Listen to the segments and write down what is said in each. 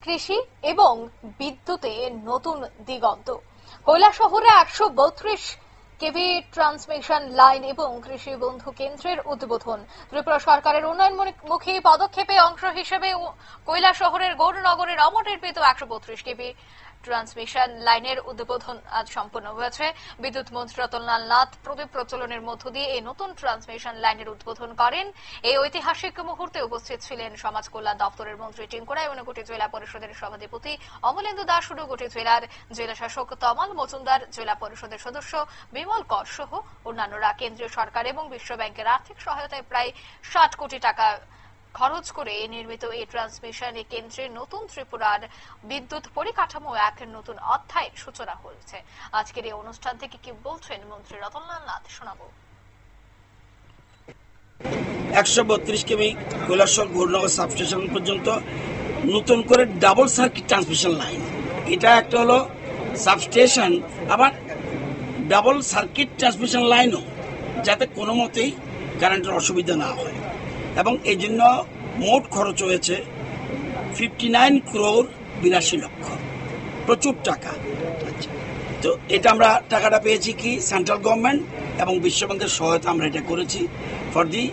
কৃষি এবং বিদ্যুতে নতুন দিগন্ত। কৈলাসহরে 132 কেভি ট্রান্সমিশন লাইন এবং কৃষি বন্ধু কেন্দ্রের উদ্বোধন। ত্রিপুরা সরকারের উন্নয়নমুখী পদক্ষেপে অংশ হিসেবে কৈলাসহরের গৌরনগরের অমরনির্মিত 132 কেভি ট্রান্সমিশন লাইনের উদ্বোধন আজ সম্পন্ন হয়েছে। বিদ্যুৎ মন্ত্রী রতনলাল নাথ প্রদীপ প্রজ্বলনের মধ্য দিয়ে এই নতুন ট্রান্সমিশন লাইনের উদ্বোধন করেন। এই ঐতিহাসিক মুহূর্তে উপস্থিত ছিলেন সমাজ কল্যাণ দপ্তরের মন্ত্রী টিঙ্কু রায়, ঊনকোটি জেলা পরিষদের সভাধিপতি অমলেন্দু দাস, ঊনকোটি জেলার জেলা শাসক তমাল মজুমদার, জেলা পরিষদের সদস্য বিমল কর সহ অন্যান্যরা। কেন্দ্রীয় সরকার এবং বিশ্ব ব্যাংকের আর্থিক সহায়তায় প্রায় 60 কোটি টাকা খরচ করে নির্মিত এই ট্রান্সমিশন কেন্দ্রে নতুন ত্রিপুরার বিদ্যুৎ পরিকাঠামো এক নতুন অধ্যায়ের সূচনা হয়েছে। আজকের এই অনুষ্ঠান থেকে কি বলছেন মন্ত্রী রতনলাল নাথ শোনাবো। 132 কেভি কৈলাসহর গৌরনগর সাবস্টেশন পর্যন্ত নতুন করে ডাবল সার্কিট ট্রান্সমিশন লাইন। এটা একটা হলো সাবস্টেশন, আবার ডাবল সার্কিট ট্রান্সমিশন লাইনও, যাতে কোনো মতেই কারেন্টের অসুবিধা না হয়। এবং এই জন্য মোট খরচ হয়েছে 59 crore 82 লক্ষ, প্রচুর টাকা। তো এটা আমরা টাকাটা পেয়েছি কি সেন্ট্রাল গভর্নমেন্ট এবং বিশ্বব্যাংকের সহায়তা আমরা এটা করেছি ফর দি।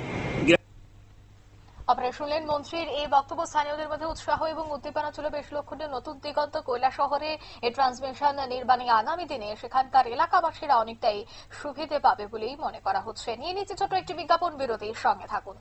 আপনারা শুনলেন মন্ত্রীর এই বক্তব্য। স্থানীয়দের মধ্যে উৎসাহ এবং উদ্দীপনা ছিল বেশ লক্ষণীয়। নতুন দিগন্ত কৈলাসহরে এই ট্রান্সমিশন নির্মাণে আগামী দিনে সেখানকার এলাকাবাসীরা অনেকটাই সুবিধে পাবে বলেই মনে করা হচ্ছে। নিয়ে নিচ্ছে ছোট একটি বিজ্ঞাপন বিরতির সঙ্গে থাকুন।